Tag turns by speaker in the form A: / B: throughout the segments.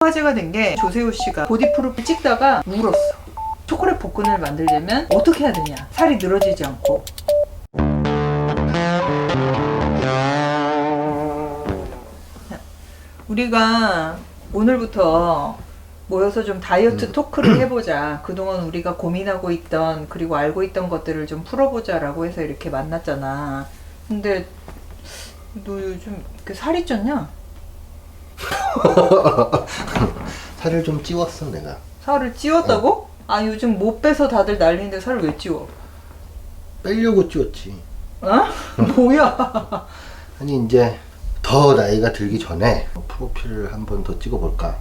A: 화제가 된 게 조세호 씨가 보디 프로필 찍다가 울었어. 초콜릿 복근을 만들려면 어떻게 해야 되냐? 살이 늘어지지 않고. 우리가 오늘부터 모여서 좀 다이어트 토크를 해보자. 그동안 우리가 고민하고 있던 그리고 알고 있던 것들을 좀 풀어보자라고 해서 이렇게 만났잖아. 근데 너 요즘 이렇게 살이 쪘냐?
B: 살을 좀 찌웠어 내가.
A: 살을 찌웠다고? 아 요즘 못 빼서 다들 난리인데 살을 왜 찌워?
B: 빼려고 찌웠지.
A: 어? 뭐야?
B: 아니 이제 더 나이가 들기 전에 프로필을 한 번 더 찍어볼까.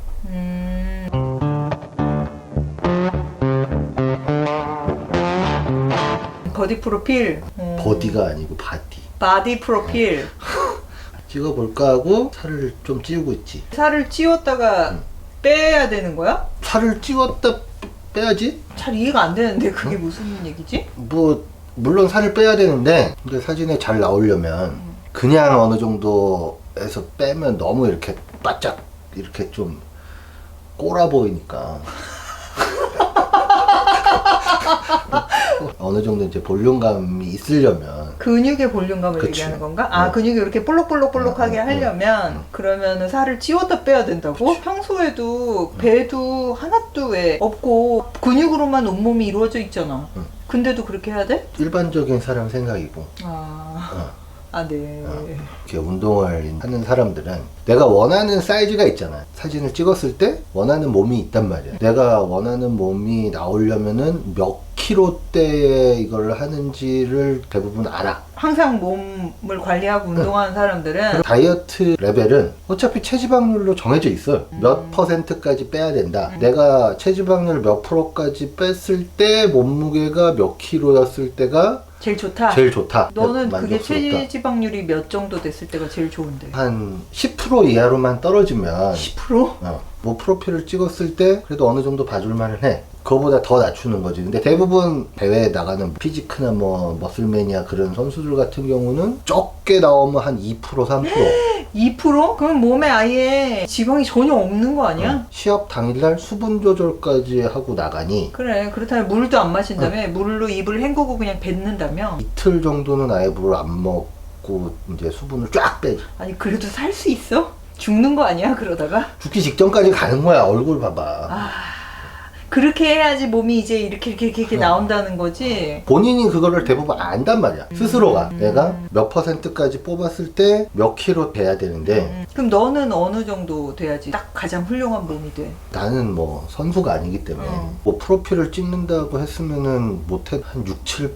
A: 버디 프로필.
B: 버디가 아니고 바디.
A: 바디 프로필.
B: 찍어볼까 하고 살을 좀 찌우고 있지.
A: 살을 찌웠다가 빼야 되는 거야?
B: 살을 찌웠다 빼야지?
A: 잘 이해가 안 되는데 그게 무슨 얘기지?
B: 뭐 물론 살을 빼야 되는데 근데 사진에 잘 나오려면 그냥 어느 정도에서 빼면 너무 이렇게 바짝 이렇게 좀 꼬라 보이니까 어느 정도 이제 볼륨감이 있으려면
A: 근육의 볼륨감을
B: 그치.
A: 얘기하는 건가? 아 근육이 이렇게 볼록볼록볼록하게 하려면 그러면은 살을 찌웠다 빼야 된다고? 평소에도 배도 하나도 왜 없고 근육으로만 온몸이 이루어져 있잖아. 근데도 그렇게 해야 돼?
B: 일반적인 사람 생각이고
A: 아 네.
B: 이렇게 운동을 하는 사람들은 내가 원하는 사이즈가 있잖아. 사진을 찍었을 때 원하는 몸이 있단 말이야. 내가 원하는 몸이 나오려면은 몇 킬로대에 이걸 하는지를 대부분 알아.
A: 항상 몸을 관리하고 운동하는 사람들은
B: 다이어트 레벨은 어차피 체지방률로 정해져 있어요. 몇 퍼센트까지 빼야 된다. 내가 체지방률 몇 프로까지 뺐을 때 몸무게가 몇 킬로였을 때가
A: 제일 좋다.
B: 제일 좋다.
A: 너는 그게
B: 만족스럽다.
A: 체지방률이 몇 정도 됐을 때가 제일 좋은데?
B: 한 10% 이하로만 떨어지면
A: 10%?
B: 뭐 프로필을 찍었을 때 그래도 어느 정도 봐줄만은 해. 그거보다 더 낮추는 거지. 근데 대부분 대회에 나가는 피지크나 뭐 머슬매니아 그런 선수들 같은 경우는 적게 나오면 한 2% 3%.
A: 2%? 그럼 몸에 아예 지방이 전혀 없는 거 아니야?
B: 시합 당일날 수분 조절까지 하고 나가니
A: 그래. 그렇다면 물도 안 마신다며? 물로 입을 헹구고 그냥 뱉는다며?
B: 이틀 정도는 아예 물을 안 먹고 이제 수분을 쫙 빼지.
A: 아니 그래도 살 수 있어? 죽는 거 아니야 그러다가?
B: 죽기 직전까지 가는 거야. 얼굴 봐봐.
A: 그렇게 해야지 몸이 이제 이렇게 나온다는 거지.
B: 본인이 그거를 대부분 안단 말이야. 스스로가 내가 몇 퍼센트까지 뽑았을 때 몇 킬로 돼야 되는데
A: 그럼 너는 어느 정도 돼야지 딱 가장 훌륭한 몸이 돼?
B: 나는 뭐 선수가 아니기 때문에 뭐 프로필을 찍는다고 했으면은 못해 한 6, 7%,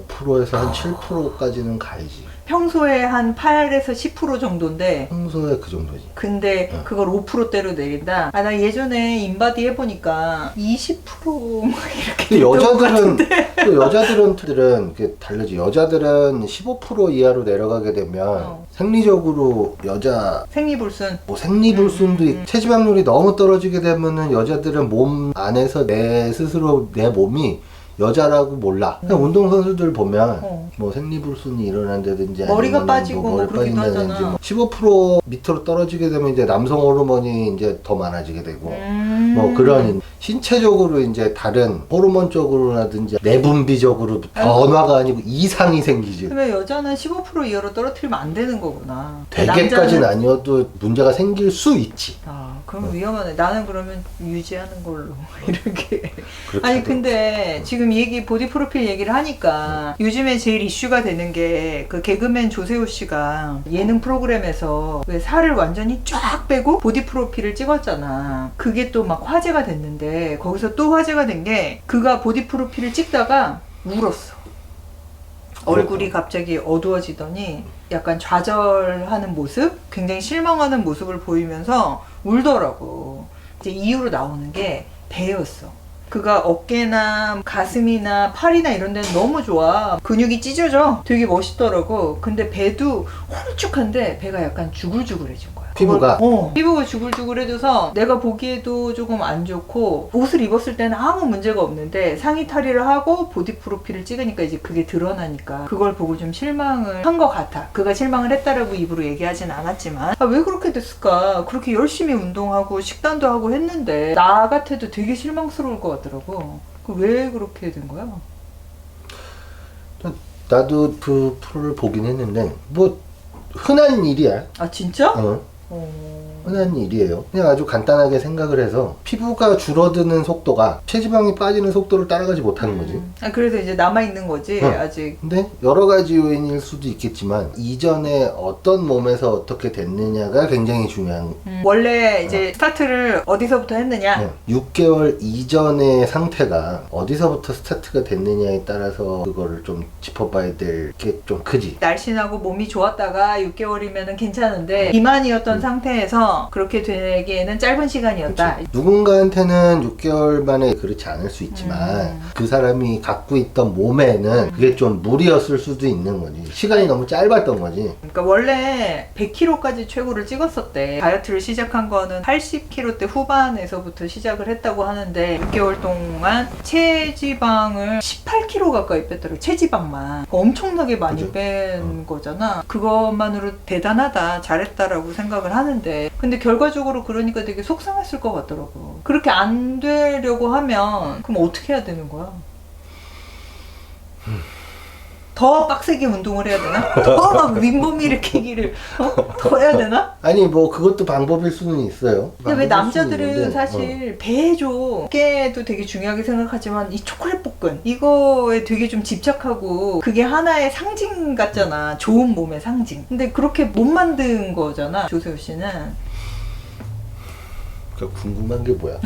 B: 5%에서 한 7%까지는 가야지.
A: 평소에 한 8에서 10% 정도인데
B: 평소에 그 정도지.
A: 근데 그걸 5%대로 내린다? 아 나 예전에 인바디 해보니까 20% 막 이렇게
B: 근데
A: 됐던 것 같은데.
B: 또 여자들은 그 다르지. 여자들은 15% 이하로 내려가게 되면 생리적으로 여자
A: 생리불순.
B: 뭐 생리불순도 있고 체지방률이 너무 떨어지게 되면은 여자들은 몸 안에서 내 스스로 내 몸이 여자라고 몰라. 그냥 운동선수들 보면 뭐 생리불순이 일어난다든지
A: 머리가
B: 아니면은
A: 빠지고 뭐
B: 머리
A: 그러기도
B: 빠진다든지
A: 하잖아.
B: 뭐 15% 밑으로 떨어지게 되면 이제 남성 호르몬이 이제 더 많아지게 되고 뭐 그런 신체적으로 이제 다른 호르몬적으로라든지 내분비적으로 변화가 아니고 이상이 생기지.
A: 그러면 여자는 15% 이하로 떨어뜨리면 안 되는 거구나.
B: 되게까지는 아니어도 문제가 생길 수 있지.
A: 그럼 위험하네. 나는 그러면 유지하는 걸로 이렇게.
B: 그렇게
A: 아니
B: 하더라고.
A: 근데 지금 얘기 보디 프로필 얘기를 하니까 요즘에 제일 이슈가 되는 게 그 개그맨 조세호 씨가 예능 프로그램에서 왜 살을 완전히 쫙 빼고 보디 프로필을 찍었잖아. 그게 또 막 화제가 됐는데 거기서 또 화제가 된 게 그가 보디 프로필을 찍다가 울었어. 얼굴이 갑자기 어두워지더니 약간 좌절하는 모습, 굉장히 실망하는 모습을 보이면서 울더라고. 이제 이유로 나오는 게 배였어. 그가 어깨나 가슴이나 팔이나 이런 데는 너무 좋아. 근육이 찢어져. 되게 멋있더라고. 근데 배도 홀쭉한데 배가 약간 주글주글해진 거야.
B: 피부가?
A: 피부가 주글주글해져서 내가 보기에도 조금 안 좋고, 옷을 입었을 때는 아무 문제가 없는데 상의 탈의를 하고 보디 프로필을 찍으니까 이제 그게 드러나니까 그걸 보고 좀 실망을 한 것 같아. 그가 실망을 했다라고 입으로 얘기하진 않았지만, 아, 왜 그렇게 됐을까? 그렇게 열심히 운동하고 식단도 하고 했는데 나 같아도 되게 실망스러울 것 같더라고. 왜 그렇게 된 거야?
B: 나도 그 프로를 보긴 했는데 뭐 흔한 일이야.
A: 아, 진짜?
B: 흔한 일이에요. 그냥 아주 간단하게 생각을 해서 피부가 줄어드는 속도가 체지방이 빠지는 속도를 따라가지 못하는 거지.
A: 아, 그래서 이제 남아있는 거지, 아직.
B: 근데 여러 가지 요인일 수도 있겠지만 이전에 어떤 몸에서 어떻게 됐느냐가 굉장히 중요한.
A: 원래 이제 스타트를 어디서부터 했느냐?
B: 6개월 이전의 상태가 어디서부터 스타트가 됐느냐에 따라서 그거를 좀 짚어봐야 될 게 좀 크지.
A: 날씬하고 몸이 좋았다가 6개월이면 괜찮은데 비만이었던 상태에서 그렇게 되기에는 짧은 시간이었다.
B: 그치. 누군가한테는 6개월 만에 그렇지 않을 수 있지만 그 사람이 갖고 있던 몸에는 그게 좀 무리였을 수도 있는 거지. 시간이 너무 짧았던 거지.
A: 그러니까 원래 100kg까지 최고를 찍었었대. 다이어트를 시작한 거는 80kg대 후반에서부터 시작을 했다고 하는데 6개월 동안 체지방을 18kg 가까이 뺐더라고. 체지방만. 엄청나게 많이
B: 그죠.
A: 뺀 거잖아. 그것만으로 대단하다, 잘했다라고 생각을 하는데, 근데 결과적으로 그러니까 되게 속상했을 것 같더라고. 그렇게 안 되려고 하면 그럼 어떻게 해야 되는 거야? 더 빡세게 운동을 해야 되나? 더 윗몸 일으키기를 더 해야 되나?
B: 아니 뭐 그것도 방법일 수는 있어요.
A: 근데 왜
B: 방법일 수는
A: 남자들은
B: 있는데,
A: 사실 배죠. 어깨도 되게 중요하게 생각하지만 이 초콜릿 볶음 이거에 되게 좀 집착하고 그게 하나의 상징 같잖아. 좋은 몸의 상징. 근데 그렇게 못 만든 거잖아, 조세호 씨는.
B: 그러니까 궁금한 게 뭐야?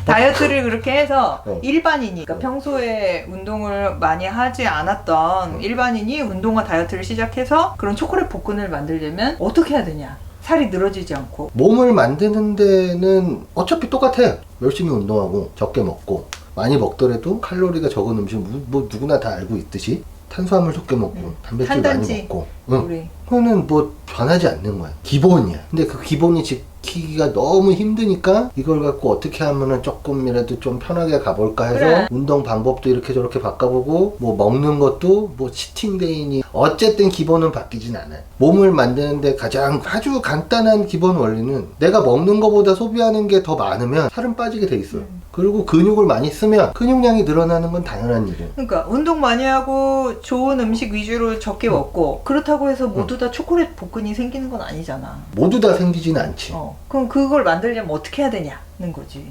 A: 다이어트를 그렇게 해서
B: 어.
A: 일반인이니까 평소에 운동을 많이 하지 않았던 일반인이 운동과 다이어트를 시작해서 그런 초콜릿 복근을 만들려면 어떻게 해야 되냐? 살이 늘어지지 않고.
B: 몸을 만드는 데는 어차피 똑같아. 열심히 운동하고 적게 먹고 많이 먹더라도 칼로리가 적은 음식 뭐 누구나 다 알고 있듯이 탄수화물 적게 먹고 단백질
A: 탄단지,
B: 많이 먹고
A: 우리.
B: 그거는 뭐 변하지 않는 거야. 기본이야. 근데 그 기본이 지키기가 너무 힘드니까 이걸 갖고 어떻게 하면은 조금이라도 좀 편하게 가볼까 해서
A: 그래.
B: 운동 방법도 이렇게 저렇게 바꿔보고 뭐 먹는 것도 뭐 치팅데이니 어쨌든 기본은 바뀌진 않아요. 몸을 만드는데 가장 아주 간단한 기본 원리는 내가 먹는 것보다 소비하는 게 더 많으면 살은 빠지게 돼 있어요. 그리고 근육을 많이 쓰면 근육량이 늘어나는 건 당연한 일이에요.
A: 그러니까 운동 많이 하고 좋은 음식 위주로 적게 먹고 그렇다고 해서 모두 다 초콜릿 복근이 생기는 건 아니잖아.
B: 모두 다 생기진 않지.
A: 그럼 그걸 만들려면 어떻게 해야 되냐는 거지.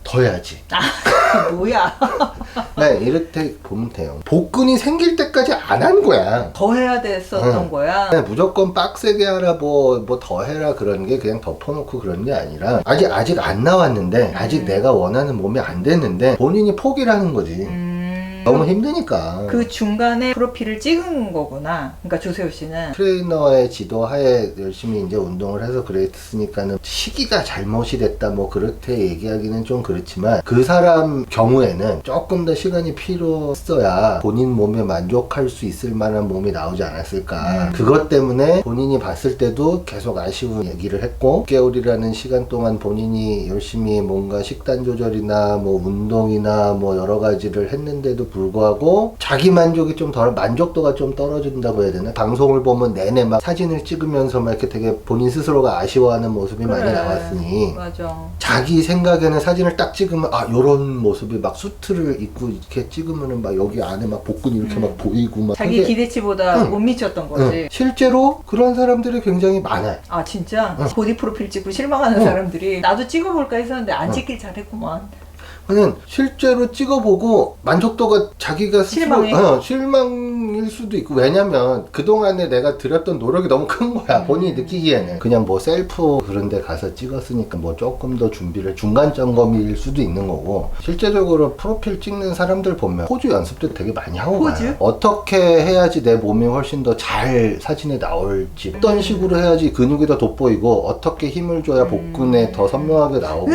B: 더 해야지.
A: 그게 뭐야?
B: 네, 이렇게 보면 돼요. 복근이 생길 때까지 안 한 거야.
A: 더 해야 됐었던 거야.
B: 네, 무조건 빡세게 하라 뭐 더 해라 그런 게 그냥 덮어놓고 그런 게 아니라 아직 안 나왔는데 아직 내가 원하는 몸이 안 됐는데 본인이 포기를 하는 거지. 너무 힘드니까.
A: 그 중간에 프로필을 찍은 거구나. 그러니까 조세호 씨는.
B: 트레이너의 지도하에 열심히 이제 운동을 해서 그랬으니까는 시기가 잘못이 됐다 뭐 그렇게 얘기하기는 좀 그렇지만 그 사람 경우에는 조금 더 시간이 필요했어야 본인 몸에 만족할 수 있을 만한 몸이 나오지 않았을까. 그것 때문에 본인이 봤을 때도 계속 아쉬운 얘기를 했고 6개월이라는 시간 동안 본인이 열심히 뭔가 식단 조절이나 뭐 운동이나 뭐 여러 가지를 했는데도 불구하고 자기 만족이 좀 덜, 만족도가 좀 떨어진다고 해야 되나? 방송을 보면 내내 막 사진을 찍으면서 막 이렇게 되게 본인 스스로가 아쉬워하는 모습이
A: 그래.
B: 많이 나왔으니
A: 맞아.
B: 자기 생각에는 사진을 딱 찍으면 아 요런 모습이 막 수트를 입고 이렇게 찍으면은 막 여기 안에 막 복근이 이렇게 막 보이고 막
A: 자기
B: 그게
A: 기대치보다 못 미쳤던 거지.
B: 실제로 그런 사람들이 굉장히 많아요.
A: 아 진짜? 보디 프로필 찍고 실망하는 사람들이 나도 찍어볼까 했었는데 안 찍길 잘했구만.
B: 그냥 실제로 찍어보고 만족도가 자기가 스스로
A: 실망해?
B: 실망일 수도 있고, 왜냐면 그동안에 내가 들였던 노력이 너무 큰 거야. 본인이 느끼기에는 그냥 뭐 셀프 그런 데 가서 찍었으니까 뭐 조금 더 준비를 중간 점검일 수도 있는 거고, 실제적으로 프로필 찍는 사람들 보면 포즈 연습도 되게 많이 하고
A: 포즈?
B: 가요. 어떻게 해야지 내 몸이 훨씬 더 잘 사진에 나올지, 어떤 식으로 해야지 근육이 더 돋보이고, 어떻게 힘을 줘야 복근에 더 선명하게 나오고.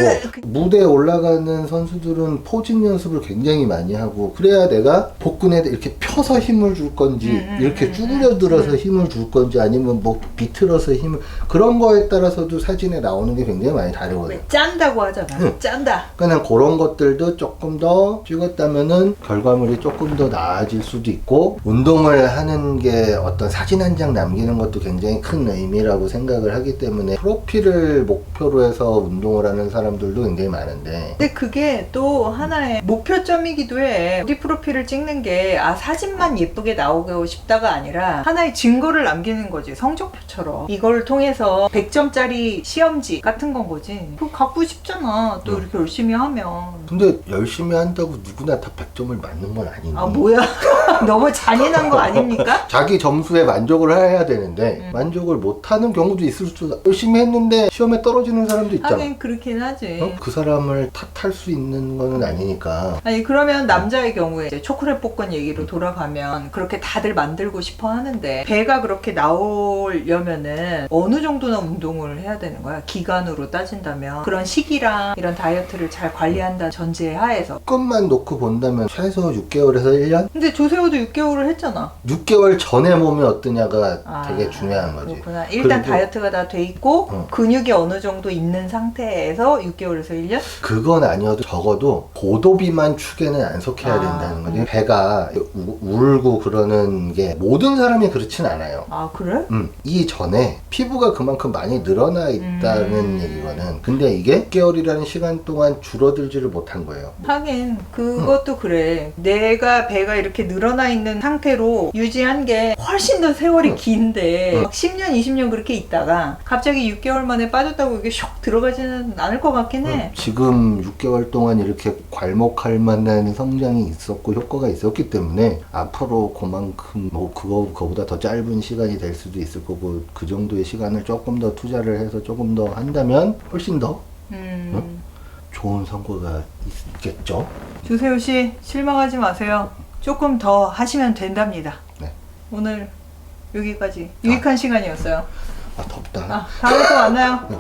B: 무대에 올라가는 선수들은 포징 연습을 굉장히 많이 하고, 그래야 내가 복근에 이렇게 펴서 힘을 줄 건지, 이렇게 쭈그려들어서 힘을 줄 건지, 아니면 뭐 비틀어서 힘을, 그런 거에 따라서도 사진에 나오는 게 굉장히 많이 다르거든.
A: 왜 짠다고 하잖아. 짠다.
B: 그냥 그런 것들도 조금 더 찍었다면은 결과물이 조금 더 나아질 수도 있고, 운동을 하는 게 어떤 사진 한 장 남기는 것도 굉장히 큰 의미라고 생각을 하기 때문에, 프로필을 목표로 해서 운동을 하는 사람들도 굉장히 많은데,
A: 근데 그게 또 하나의 목표점이기도 해. 우리 프로필을 찍는 게 사진만 예쁘게 나오고 싶다가 아니라 하나의 증거를 남기는 거지. 성적표처럼. 이걸 통해서 100점짜리 시험지 같은 건 거지. 그거 갖고 싶잖아. 또 이렇게 열심히 하면.
B: 근데 열심히 한다고 누구나 다 100점을 맞는 건 아니니.
A: 아 뭐야? 너무 잔인한 거 아닙니까?
B: 자기 점수에 만족을 해야 되는데 만족을 못하는 경우도 있을 수. 열심히 했는데 시험에 떨어지는 사람도 있잖아.
A: 하긴 그렇긴 하지.
B: 그 사람을 탓할 수 있는 거는 아니니까.
A: 아니 그러면 남자의 경우에 이제 초콜릿 복권 얘기로 돌아가면 그렇게 다들 만들고 싶어 하는데, 배가 그렇게 나오려면은 어느 정도나 운동을 해야 되는 거야? 기간으로 따진다면 그런 시기랑 이런 다이어트를 잘 관리한다 전제 하에서.
B: 조금만 놓고 본다면 최소 6개월에서 1년?
A: 근데 조세호도 6개월을 했잖아.
B: 6개월 전에 몸이 어떠냐가 되게 중요한 거지.
A: 그렇구나. 일단
B: 그리고
A: 다이어트가 다 돼 있고 근육이 어느 정도 있는 상태에서 6개월에서 1년?
B: 그건 아니어도 적어도 고도비만 축에는 안 속해야 된다는 거지. 배가 울고 그러는 게 모든 사람이 그렇진 않아요.
A: 아 그래?
B: 이 전에 피부가 그만큼 많이 늘어나 있다는 얘기거든. 근데 이게 6개월이라는 시간 동안 줄어들지를 못한 거예요.
A: 하긴 그것도 그래. 내가 배가 이렇게 늘어나 있는 상태로 유지한 게 훨씬 더 세월이 긴데 막 10년 20년 그렇게 있다가 갑자기 6개월 만에 빠졌다고 이게 슉 들어가지는 않을 것 같긴 해.
B: 지금 6개월 동안 이렇게 괄목할 만한 성장이 있었고 효과가 있었기 때문에 앞으로 그만큼 뭐 그거보다 더 짧은 시간이 될 수도 있을 거고, 그 정도의 시간을 조금 더 투자를 해서 조금 더 한다면 훨씬 더 좋은 성과가 있겠죠.
A: 조세호 씨 실망하지 마세요. 조금 더 하시면 된답니다.
B: 네.
A: 오늘 여기까지 유익한 시간이었어요.
B: 덥다.
A: 다음에 또 만나요.
B: 네.